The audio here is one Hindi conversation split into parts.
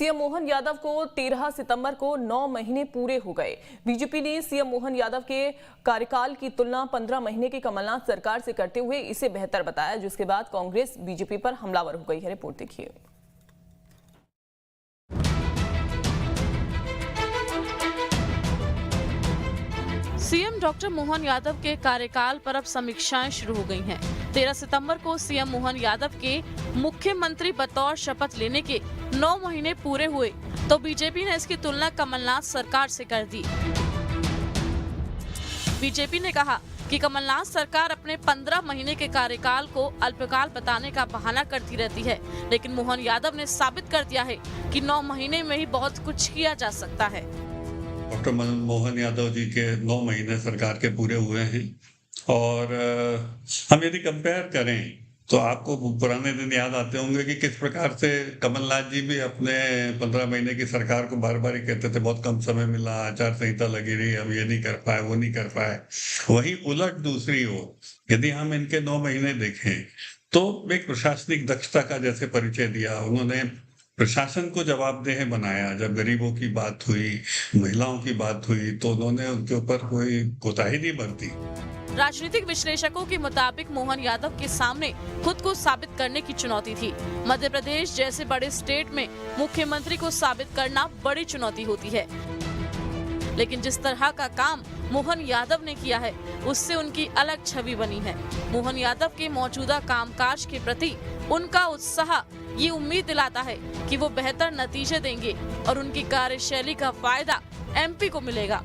सीएम मोहन यादव को 13 सितंबर को 9 महीने पूरे हो गए। बीजेपी ने सीएम मोहन यादव के कार्यकाल की तुलना 15 महीने की कमलनाथ सरकार से करते हुए इसे बेहतर बताया, जिसके बाद कांग्रेस बीजेपी पर हमलावर हो गई है। रिपोर्ट देखिए। सीएम डॉक्टर मोहन यादव के कार्यकाल पर अब समीक्षाएं शुरू हो गई हैं। 13 सितंबर को सीएम मोहन यादव के मुख्यमंत्री बतौर शपथ लेने के 9 महीने पूरे हुए तो बीजेपी ने इसकी तुलना कमलनाथ सरकार से कर दी। बीजेपी ने कहा कि कमलनाथ सरकार अपने 15 महीने के कार्यकाल को अल्पकाल बताने का बहाना करती रहती है, लेकिन मोहन यादव ने साबित कर दिया है कि 9 महीने में ही बहुत कुछ किया जा सकता है। डॉक्टर मोहन यादव जी के 9 महीने सरकार के पूरे हुए हैं और हम यदि कंपेयर करें तो आपको पुराने दिन याद आते होंगे कि किस प्रकार से कमलनाथ जी भी अपने 15 महीने की सरकार को बार बार ही कहते थे बहुत कम समय मिला, आचार संहिता लगी रही, हम ये नहीं कर पाए, वो नहीं कर पाए। वहीं उलट दूसरी ओर यदि हम इनके 9 महीने देखें तो एक प्रशासनिक दक्षता का जैसे परिचय दिया, उन्होंने प्रशासन को जवाबदेह बनाया। जब गरीबों की बात हुई, महिलाओं की बात हुई तो उन्होंने उनके ऊपर कोई कोताही नहीं बरती। राजनीतिक विश्लेषकों के मुताबिक मोहन यादव के सामने खुद को साबित करने की चुनौती थी। मध्य प्रदेश जैसे बड़े स्टेट में मुख्यमंत्री को साबित करना बड़ी चुनौती होती है, लेकिन जिस तरह का काम मोहन यादव ने किया है उससे उनकी अलग छवि बनी है। मोहन यादव के मौजूदा कामकाज के प्रति उनका उत्साह ये उम्मीद दिलाता है कि वो बेहतर नतीजे देंगे और उनकी कार्यशैली का फायदा एमपी को मिलेगा।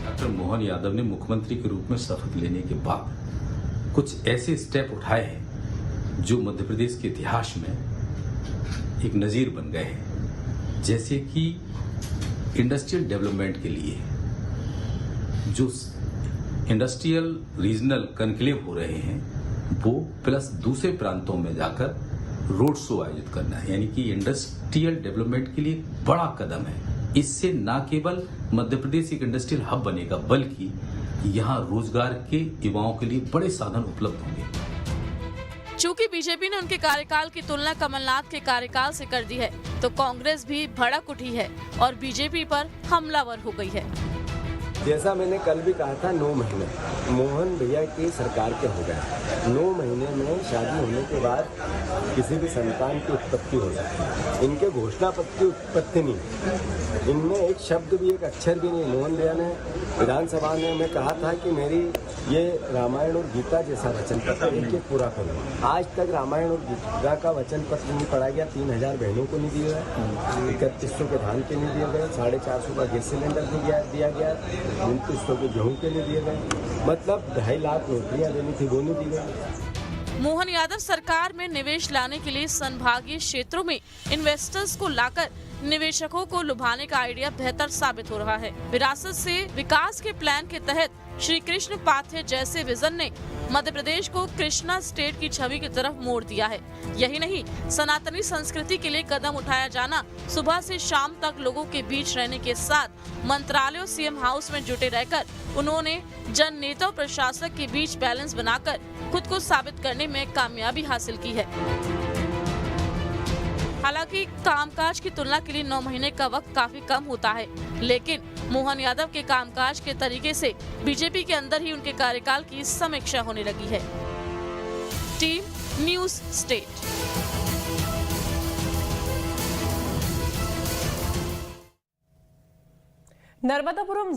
डॉक्टर मोहन यादव ने मुख्यमंत्री के रूप में शपथ लेने के बाद कुछ ऐसे स्टेप उठाए हैं जो मध्य प्रदेश के इतिहास में एक नजीर बन गए हैं, जैसे कि इंडस्ट्रियल डेवलपमेंट के लिए जो इंडस्ट्रियल रीजनल कॉन्क्लेव हो रहे हैं वो प्लस दूसरे प्रांतों में जाकर रोड शो आयोजित करना है, यानी कि इंडस्ट्रियल डेवलपमेंट के लिए बड़ा कदम है। इससे न केवल मध्य प्रदेश एक इंडस्ट्रियल हब बनेगा बल्कि यहाँ रोजगार के युवाओं के लिए बड़े साधन उपलब्ध होंगे। चूंकि बीजेपी ने उनके कार्यकाल की तुलना कमलनाथ के कार्यकाल से कर दी है तो कांग्रेस भी भड़क उठी है और बीजेपी पर हमलावर हो गई है। जैसा मैंने कल भी कहा था, 9 महीने मोहन भैया की सरकार के हो गए। 9 महीने में शादी होने के बाद किसी भी संतान की उत्पत्ति हो सकती है। इनके घोषणा पत्र की उत्पत्ति नहीं, इनमें एक शब्द भी, एक अक्षर भी नहीं। मोहन भैया ने विधानसभा में कहा था कि मेरी ये रामायण और गीता जैसा वचन पत्र एक पूरा करूँ। आज तक रामायण और गीता का वचन पत्र नहीं पढ़ा गया। 3000 बहनों को नहीं दिया गया, 3100 के धान के नहीं दिए गए, 450 का गैस सिलेंडर दिया गया, 2900 के गेहूँ के लिए दिए गए, मतलब 2.5 लाख नौकरियां देनी थी वो नहीं दी गई। मोहन यादव सरकार में निवेश लाने के लिए संभागीय क्षेत्रों में इन्वेस्टर्स को लाकर निवेशकों को लुभाने का आइडिया बेहतर साबित हो रहा है। विरासत से विकास के प्लान के तहत श्री कृष्ण पाथ्य जैसे विजन ने मध्य प्रदेश को कृष्णा स्टेट की छवि की तरफ मोड़ दिया है। यही नहीं, सनातनी संस्कृति के लिए कदम उठाया जाना, सुबह से शाम तक लोगों के बीच रहने के साथ मंत्रालयों सीएम हाउस में जुटे रहकर उन्होंने जन नेता और प्रशासक के बीच बैलेंस बनाकर खुद को साबित करने में कामयाबी हासिल की है। हालांकि कामकाज की तुलना के लिए 9 महीने का वक्त काफी कम होता है, लेकिन मोहन यादव के कामकाज के तरीके से बीजेपी के अंदर ही उनके कार्यकाल की समीक्षा होने लगी है। Team news state. नर्मदापुरम